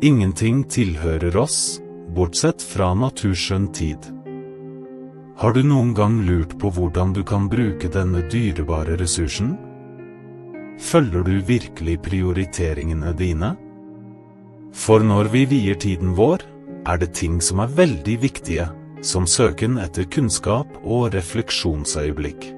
Ingenting tilhører oss, bortsett fra naturskjønn tid. Har du noen gang lurt på hvordan du kan bruke denne dyrebare ressursen? Følger du virkelig prioriteringene dine? For når vi vier tiden vår, det ting som veldig viktige, som søken etter kunnskap og refleksjonsøyeblikk.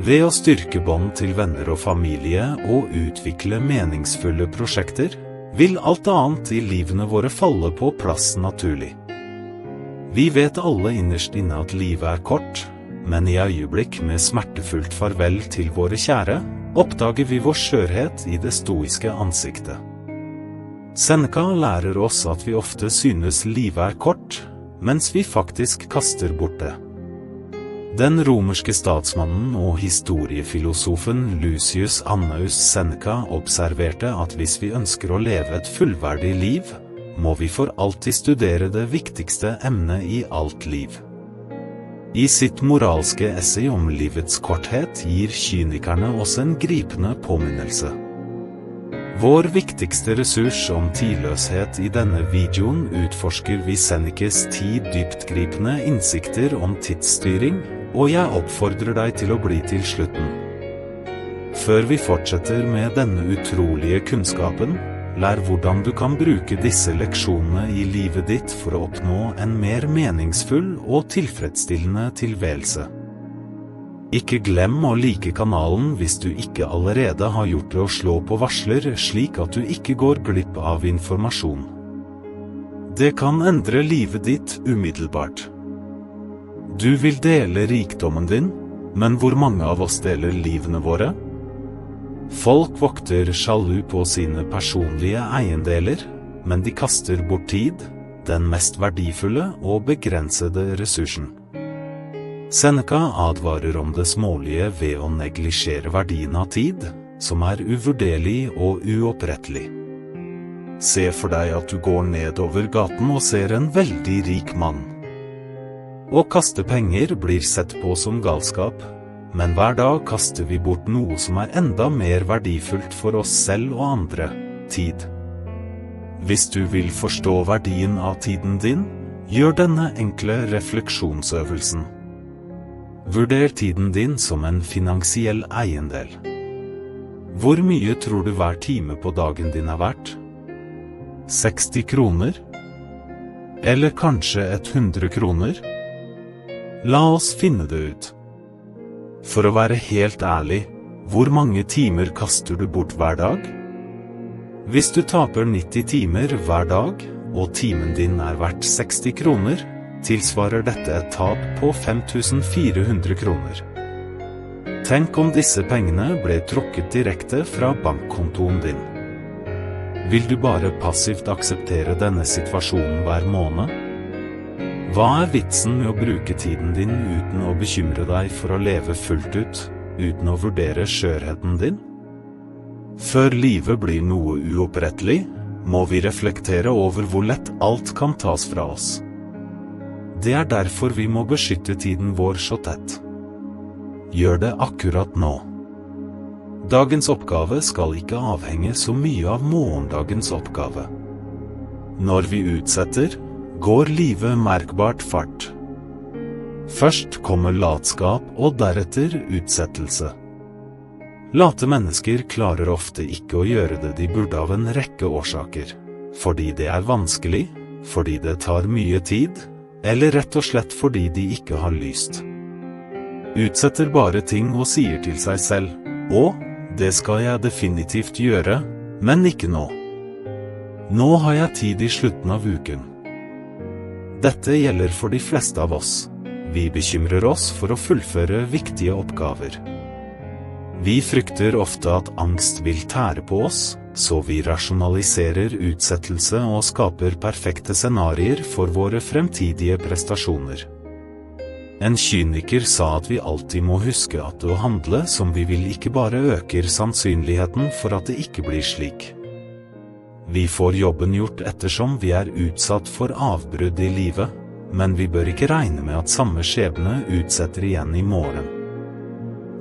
Ved å styrke bånd til venner og familie og utvikle meningsfulle prosjekter, vil alt annet i livene våre falle på plass naturlig. Vi vet alle innerst inne at livet kort, men i øyeblikk med smertefullt farvel til våre kjære, oppdager vi vår skjørhet i det stoiske ansiktet. Seneca lærer oss at vi ofte synes livet kort, mens vi faktisk kaster bort det. Den romerske statsmannen og historiefilosofen Lucius Annaeus Seneca observerte at hvis vi ønsker å leve et fullverdig liv, må vi for alltid studere det viktigste emnet i alt liv. I sitt moralske essay om livets korthet gir kynikerne oss en gripende påminnelse. Vår viktigste ressurs om tidløshet i denne videoen utforsker vi Senecas 10 dyptgripende innsikter om tidsstyring, og jeg oppfordrer deg til å bli til slutten. Før vi fortsetter med denne utrolige kunnskapen, lær hvordan du kan bruke disse leksjonene i livet ditt for å oppnå en mer meningsfull og tilfredsstillende tilværelse. Ikke glem å like kanalen hvis du ikke allerede har gjort det, og slå på varsler slik at du ikke går glipp av informasjon. Det kan endre livet ditt umiddelbart. Du vil dele rikdommen din, men hvor mange av oss deler livene våre? Folk vokter sjalu på sine personlige eiendeler, men de kaster bort tid, den mest verdifulle og begrensede ressursen. Seneca advarer om det smålige ved å neglisjere verdien av tid, som uvurderlig og uopprettelig. Se for deg at du går nedover gaten og ser en veldig rik mann. Å kaste penger blir sett på som galskap, men hver dag kaster vi bort noe som enda mer verdifullt for oss selv og andre, tid. Hvis du vil forstå verdien av tiden din, gjør denne enkle refleksjonsøvelsen. Vurder tiden din som en finansiell eiendel. Hvor mye tror du hver time på dagen din verdt? 60 kroner? Eller kanskje 100 kroner? La oss finne det ut. For å være helt ærlig, hvor mange timer kaster du bort hver dag? Hvis du taper 90 timer hver dag, og timen din verdt 60 kroner, tilsvarer dette et tap på 5400 kroner. Tenk om disse pengene ble trukket direkte fra bankkontoen din. Vil du bare passivt akseptere denne situasjonen hver måned? Hva vitsen med å bruke tiden din uten å bekymre deg for å leve fullt ut, uten å vurdere skjørheten din? Før livet blir noe uopprettelig, må vi reflektere over hvor lett alt kan tas fra oss. Det derfor vi må beskytte tiden vår så tett. Gjør det akkurat nå. Dagens oppgave skal ikke avhenge så mye av morgendagens oppgave. Når vi utsetter, går livet merkbart fart. Først kommer latskap og deretter utsettelse. Late mennesker klarer ofte ikke å gjøre det de burde av en rekke årsaker. Fordi det vanskelig, fordi det tar mye tid, eller rett og slett fordi de ikke har lyst. Utsetter bare ting og sier til seg selv, «Å, det skal jeg definitivt gjøre, men ikke nå. Nå har jeg tid i slutten av uken.» Dette gjelder for de fleste av oss. Vi bekymrer oss for å fullføre viktige oppgaver. Vi frykter ofte at angst vil tære på oss, så vi rasjonaliserer utsettelse og skaper perfekte scenarier for våre fremtidige prestasjoner. En kyniker sa at vi alltid må huske at å handle som vi vil ikke bare øker sannsynligheten for at det ikke blir slik. Vi får jobben gjort ettersom vi utsatt for avbrudd i livet, men vi bør ikke regne med at samme skjebne utsetter igjen i morgen.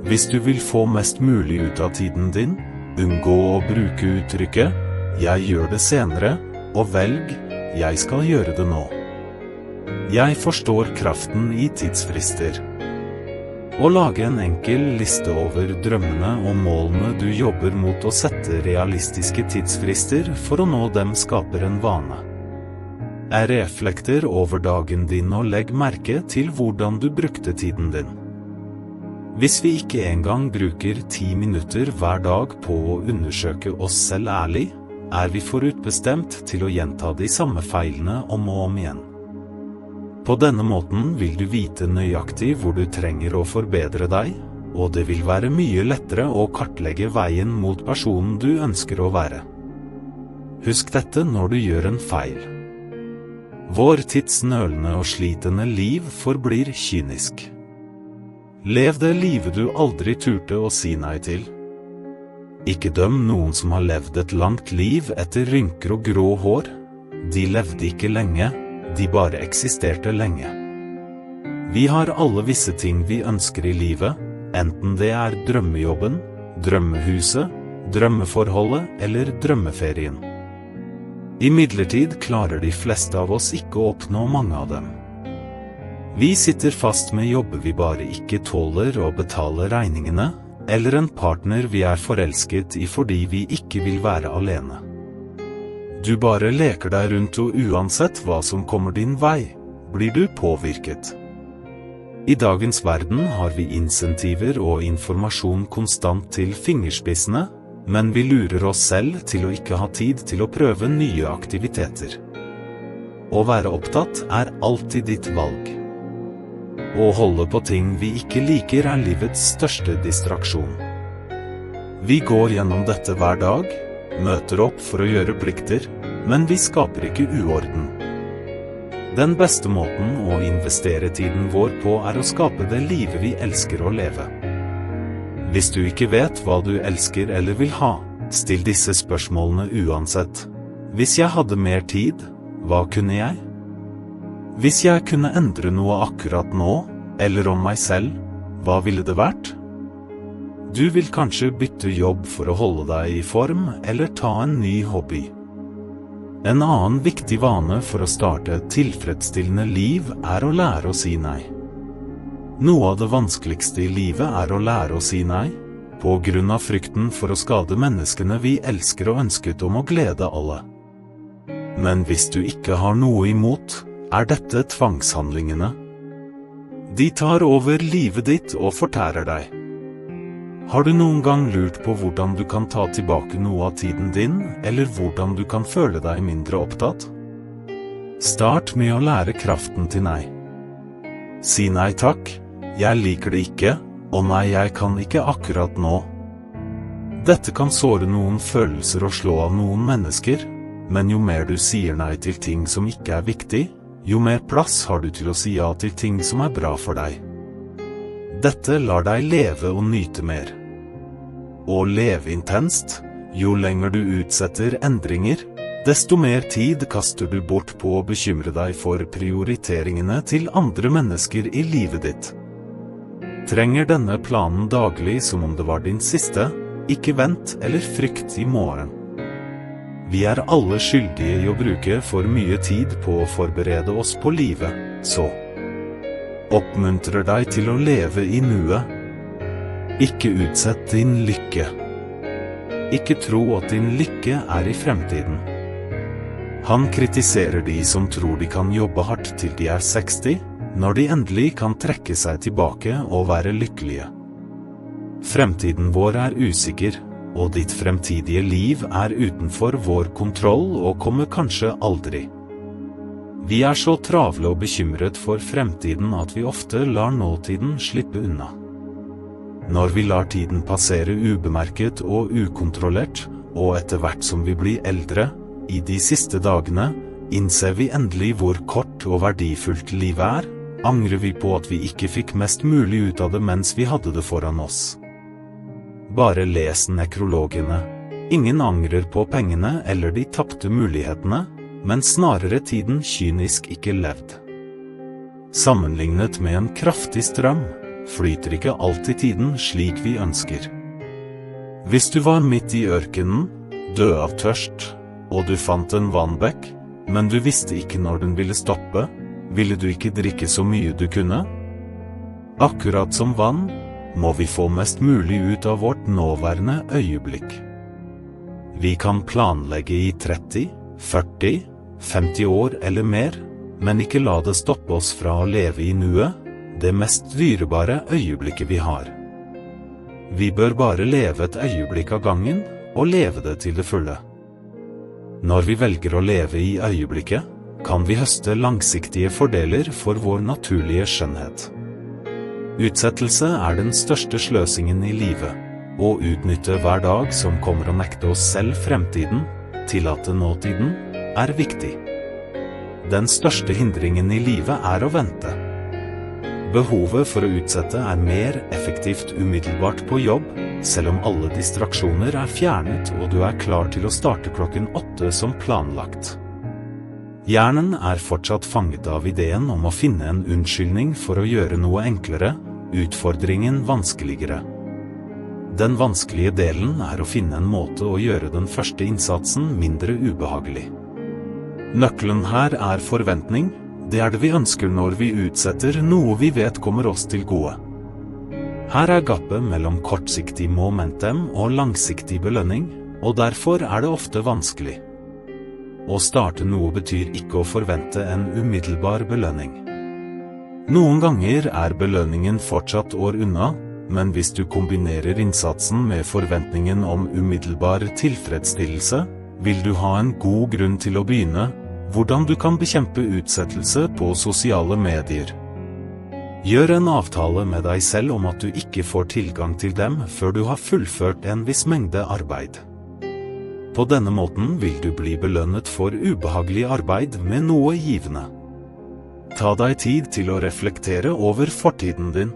Hvis du vil få mest mulig ut av tiden din, unngå å bruke uttrykket «jeg gjør det senere», og velg, jeg skal gjøre det nå. Jeg forstår kraften i tidsfrister. Å lage en enkel liste over drømmene og målene du jobber mot å sette realistiske tidsfrister for å nå dem skaper en vane. Jeg reflekter over dagen din og legg merke til hvordan du brukte tiden din. Hvis vi ikke engang bruker 10 minutter hver dag på å undersøke oss selv ærlig, vi forutbestemt til å gjenta de samme feilene om og om igjen. På denne måten vil du vite nøyaktig hvor du trenger å forbedre deg, og det vil være mye lettere å kartlegge veien mot personen du ønsker å være. Husk dette når du gjør en feil. Vår tids nølende og slitende liv forblir kynisk. Lev det livet du aldri turte å si nei til. Ikke døm noen som har levd et langt liv etter rynker og grå hår. De levde ikke lenge, de bare eksisterte lenge. Vi har alle visse ting vi ønsker i livet, enten det er drømmejobben, drømmehuset, drømmeforholdet eller drømmeferien. Imidlertid klarer de fleste av oss ikke å oppnå mange av dem. Vi sitter fast med jobber vi bare ikke tåler å betale regningene, eller en partner vi er forelsket i fordi vi ikke vil være alene. Du bare leker deg rundt og uansett hva som kommer din vei, blir du påvirket. I dagens verden har vi insentiver og informasjon konstant til fingerspissene, men vi lurer oss selv til å ikke ha tid til å prøve nye aktiviteter. Å være opptatt er alltid ditt valg. Å holde på ting vi ikke liker er livets største distraksjon. Vi går gjennom dette hver dag, møter opp for å gjøre plikter, men vi skaper ikke uorden. Den beste måten å investere tiden vår på er å skape det livet vi elsker å leve. Hvis du ikke vet hva du elsker eller vil ha, still disse spørsmålene uansett. Hvis jeg hadde mer tid, hva kunne jeg? Hvis jeg kunne endre noe akkurat nå, eller om meg selv, hva ville det vært? Du vil kanskje bytte jobb for å holde deg i form, eller ta en ny hobby. En annen viktig vane for å starte et tilfredsstillende liv er å lære å si nei. Noe av det vanskeligste i livet er å lære å si nei, på grunn av frykten for å skade menneskene vi elsker og ønsket om å glede alle. Men hvis du ikke har noe imot, er dette tvangshandlingene. De tar over livet ditt og fortærer deg. Har du noen gang lurt på hvordan du kan ta tilbake noe av tiden din, eller hvordan du kan føle deg mindre opptatt? Start med å lære kraften til nei. Si nei takk, jeg liker det ikke, og nei jeg kan ikke akkurat nå. Dette kan såre noen følelser og slå av noen mennesker, men jo mer du sier nei til ting som ikke er viktig, jo mer plass har du til å si ja til ting som er bra for deg. Dette lar deg leve og nyte mer. Å leve intenst, jo lenger du utsetter endringer, desto mer tid kaster du bort på å bekymre deg for prioriteringene til andre mennesker i livet ditt. Trenger denne planen daglig som om det var din siste, ikke vent eller frykt i morgen. Vi er alle skyldige i å bruke for mye tid på å forberede oss på livet, så oppmuntrer deg til å leve i nuet. Ikke utsett din lykke. Ikke tro at din lykke er i fremtiden. Han kritiserer de som tror de kan jobbe hardt til de er 60, når de endelig kan trekke seg tilbake og være lykkelige. Fremtiden vår er usikker, og ditt fremtidige liv er utenfor vår kontroll og kommer kanskje aldri. Vi er så travle og bekymret for fremtiden at vi ofte lar nåtiden slippe unna. Når vi lar tiden passere ubemerket og ukontrollert, og etter hvert som vi blir eldre, i de siste dagene, innser vi endelig hvor kort og verdifullt livet er, angrer vi på at vi ikke fikk mest mulig ut av det mens vi hadde det foran oss. Bare les nekrologene. Ingen angrer på pengene eller de tapte mulighetene, men snarere tiden kynisk ikke levd. Sammenlignet med en kraftig strøm, flyter ikke alltid tiden slik vi ønsker. Hvis du var midt i ørkenen, død av tørst, og du fant en vannbekk, men du visste ikke når den ville stoppe, ville du ikke drikke så mye du kunne? Akkurat som vann, må vi få mest mulig ut av vårt nåværende øyeblikk. Vi kan planlegge i 30, 40, 50 år eller mer, men ikke la det stoppe oss fra å leve i nuet, det mest dyrebare øyeblikket vi har. Vi bør bare leve et øyeblikk av gangen, og leve det til det fulle. Når vi velger å leve i øyeblikket, kan vi høste langsiktige fordeler for vår naturlige skjønnhet. Utsettelse er den største sløsingen i livet, å utnytte hver dag som kommer og nekte oss selv fremtiden, tillate nåtiden, er viktig. Den største hindringen i livet er å vente. Behovet for å utsette er mer effektivt umiddelbart på jobb, selv om alle distraksjoner er fjernet og du er klar til å starte klokken 8 som planlagt. Hjernen er fortsatt fanget av ideen om å finne en unnskyldning for å gjøre noe enklere, utfordringen vanskeligere. Den vanskelige delen er å finne en måte å gjøre den første innsatsen mindre ubehagelig. Nøkkelen her er forventning, det er det vi ønsker når vi utsetter noe vi vet kommer oss til gode. Her er gapet mellom kortsiktig momentum og langsiktig belønning, og derfor er det ofte vanskelig. Å starte noe betyr ikke å forvente en umiddelbar belønning. Noen ganger er belønningen fortsatt år unna, men hvis du kombinerer innsatsen med forventningen om umiddelbar tilfredsstillelse, vil du ha en god grunn til å begynne. Hvordan du kan bekjempe utsettelse på sosiale medier. Gjør en avtale med deg selv om at du ikke får tilgang til dem før du har fullført en viss mengde arbeid. På denne måten vil du bli belønnet for ubehagelig arbeid med noe givende. Ta deg tid til å reflektere over fortiden din.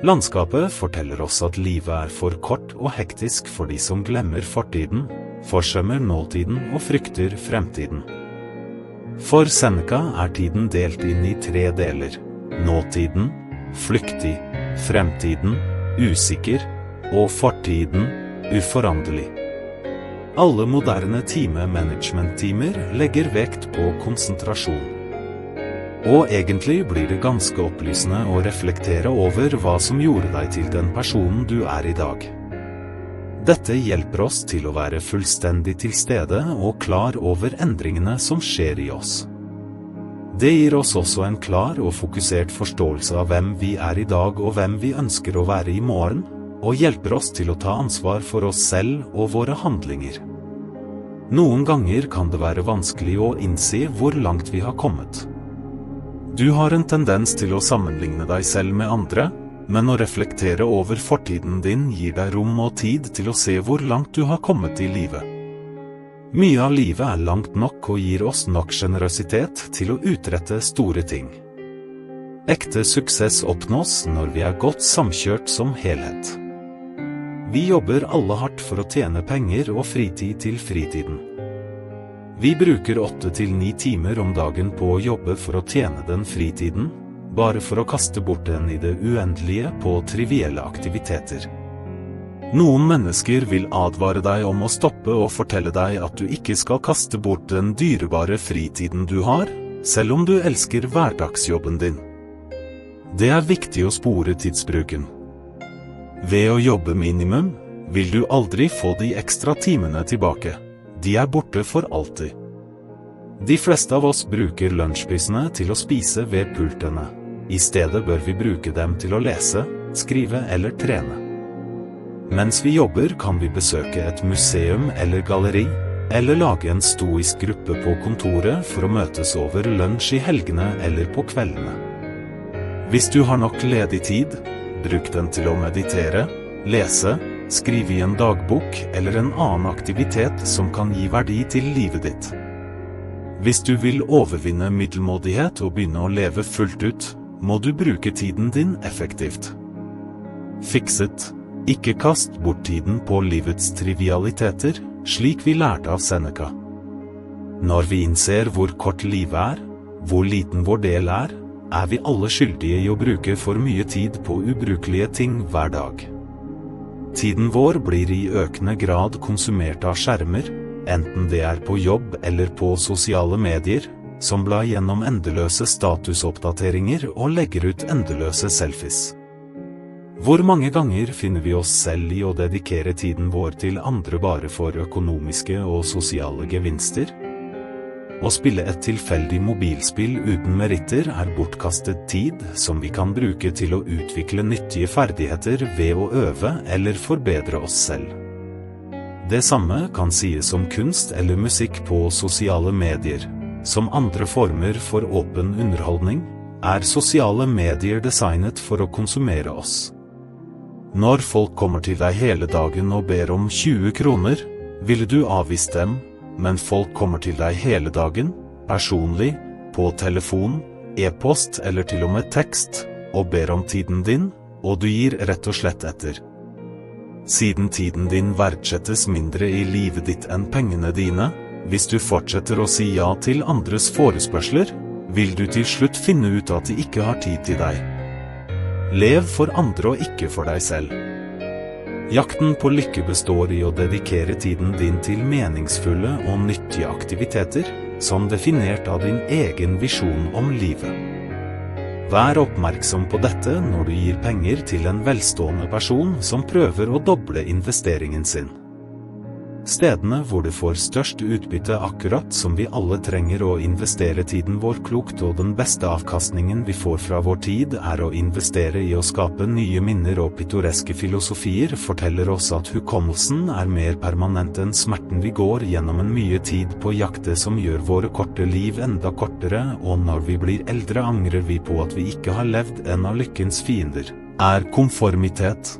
Landskapet forteller oss at livet er for kort og hektisk for de som glemmer fortiden, forsømmer nåtiden og frykter fremtiden. For Seneca er tiden delt inn i 3 deler: nåtiden, flyktig, fremtiden, usikker, og fortiden, uforanderlig. Alle moderne time-management-timer legger vekt på konsentrasjon. Og egentlig blir det ganske opplysende å reflektere over hva som gjorde deg til den personen du er i dag. Dette hjelper oss til å være fullstendig til stede og klar over endringene som skjer i oss. Det gir oss også en klar og fokusert forståelse av hvem vi er i dag og hvem vi ønsker å være i morgen, og hjelper oss til å ta ansvar for oss selv og våre handlinger. Noen ganger kan det være vanskelig å innse hvor langt vi har kommet. Du har en tendens til å sammenligne deg selv med andre, men å reflektere over fortiden din gir deg rom og tid til å se hvor langt du har kommet i livet. Mye av livet er langt nok og gir oss nok generøsitet til å utrette store ting. Ekte suksess oppnås når vi er godt samkjørt som helhet. Vi jobber alle hardt for å tjene penger og fritid til fritiden. Vi bruker 8 til 9 timer om dagen på å jobbe for å tjene den fritiden, bare for å kaste bort den i det uendelige på trivielle aktiviteter. Noen mennesker vil advare deg om å stoppe og fortelle deg at du ikke skal kaste bort den dyrebare fritiden du har, selv om du elsker hverdagsjobben din. Det er viktig å spore tidsbruken. Ved å jobbe minimum, vil du aldri få de ekstra timene tilbake. De er borte for alltid. De fleste av oss bruker lunsjpysene til å spise ved pultene. I stedet bør vi bruke dem til å lese, skrive eller trene. Mens vi jobber kan vi besøke et museum eller galleri, eller lage en stoisk gruppe på kontoret for å møtes over lunsj i helgene eller på kveldene. Hvis du har nok ledig tid, bruk den til å meditere, lese, skrive i en dagbok eller en annen aktivitet som kan gi verdi til livet ditt. Hvis du vil overvinne middelmådighet og begynne å leve fullt ut, må du bruke tiden din effektivt. Fikset, ikke kast bort tiden på livets trivialiteter, slik vi lærte av Seneca. Når vi innser hvor kort livet er, hvor liten vår del er vi alle skyldige i å bruke for mye tid på ubrukelige ting hver dag. Tiden vår blir i økende grad konsumert av skjermer, enten det er på jobb eller på sosiale medier, som blar gjennom endeløse statusoppdateringer og legger ut endeløse selfies. Hvor mange ganger finner vi oss selv i å dedikere tiden vår til andre bare for økonomiske og sosiale gevinster? Å spille et tilfeldig mobilspill uten meritter er bortkastet tid som vi kan bruke til å utvikle nyttige ferdigheter ved å øve eller forbedre oss selv. Det samme kan sies om kunst eller musikk på sosiale medier. Som andre former for åpen underholdning, er sosiale medier designet for å konsumere oss. Når folk kommer til deg hele dagen og ber om 20 kroner, ville du avvist dem, men folk kommer til deg hele dagen, personlig, på telefon, e-post eller til og med tekst, og ber om tiden din, og du gir rett og slett etter. Siden tiden din verdsettes mindre i livet ditt enn pengene dine, hvis du fortsetter å si ja til andres forespørsler, vil du til slutt finne ut at de ikke har tid til deg. Lev for andre og ikke for deg selv. Jakten på lykke består i å dedikere tiden din til meningsfulle og nyttige aktiviteter, som definert av din egen visjon om livet. Vær oppmerksom på dette når du gir penger til en velstående person som prøver å doble investeringen sin. Stedene hvor du får størst utbytte akkurat som vi alle trenger å investere tiden vår klokt, og den beste avkastningen vi får fra vår tid er å investere i å skape nye minner, og pittoreske filosofier forteller oss at hukommelsen er mer permanent enn smerten. Vi går gjennom en mye tid på jakte som gjør våre korte liv enda kortere, og når vi blir eldre angrer vi på at vi ikke har levd. En av lykkens fiender er konformitet.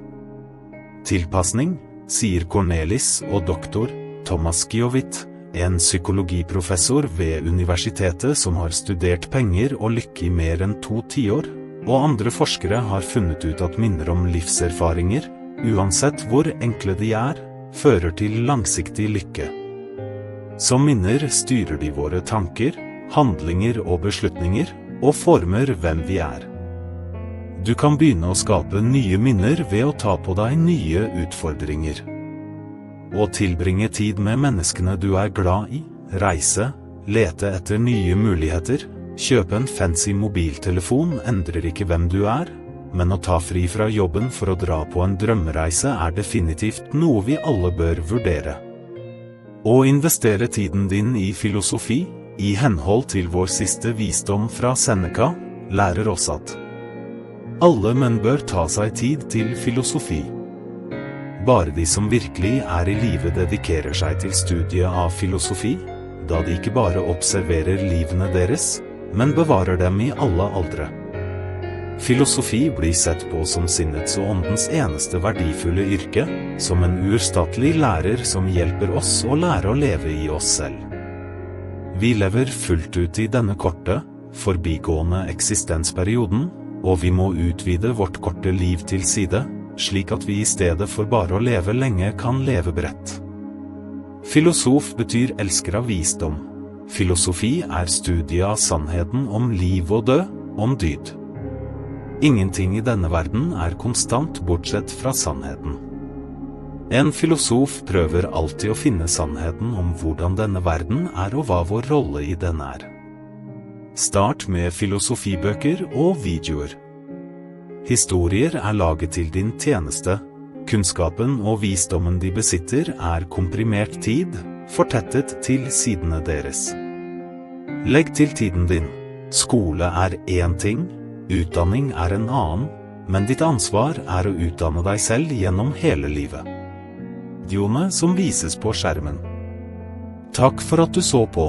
Tilpasning, sier Cornelis og doktor Thomas Giovit, en psykologiprofessor ved universitetet som har studert penger og lykke i mer enn 2 tiår, og andre forskere har funnet ut at minner om livserfaringer, uansett hvor enkle de er, fører til langsiktig lykke. Som minner styrer de våre tanker, handlinger og beslutninger, og former hvem vi er. Du kan begynne å skape nye minner ved å ta på deg nye utfordringer. Å tilbringe tid med menneskene du er glad i, reise, lete etter nye muligheter, kjøpe en fancy mobiltelefon endrer ikke hvem du er, men å ta fri fra jobben for å dra på en drømmereise er definitivt noe vi alle bør vurdere. Å investere tiden din i filosofi, i henhold til vår siste visdom fra Seneca, lærer oss at alle menn bør ta seg tid til filosofi. Bare de som virkelig er i live dedikerer seg til studiet av filosofi, da de ikke bare observerer livene deres, men bevarer dem i alle aldre. Filosofi blir sett på som sinnets og åndens eneste verdifulle yrke, som en urstatlig lærer som hjelper oss å lære å leve i oss selv. Vi lever fullt ut i denne korte, forbigående eksistensperioden, og vi må utvide vårt korte liv til side, slik at vi i stedet for bare å leve lenge kan leve bredt. Filosof betyr elsker av visdom. Filosofi er studiet av sannheten om liv og død, om dyd. Ingenting i denne verden er konstant bortsett fra sannheten. En filosof prøver alltid å finne sannheten om hvordan denne verden er og hva vår rolle i den er. Start med filosofibøker og videoer. Historier er laget til din tjeneste. Kunnskapen og visdommen de besitter er komprimert tid, fortettet til sidene deres. Legg til tiden din. Skole er én ting, utdanning er en annen, men ditt ansvar er å utdanne deg selv gjennom hele livet. Videoene som vises på skjermen. Takk for at du så på.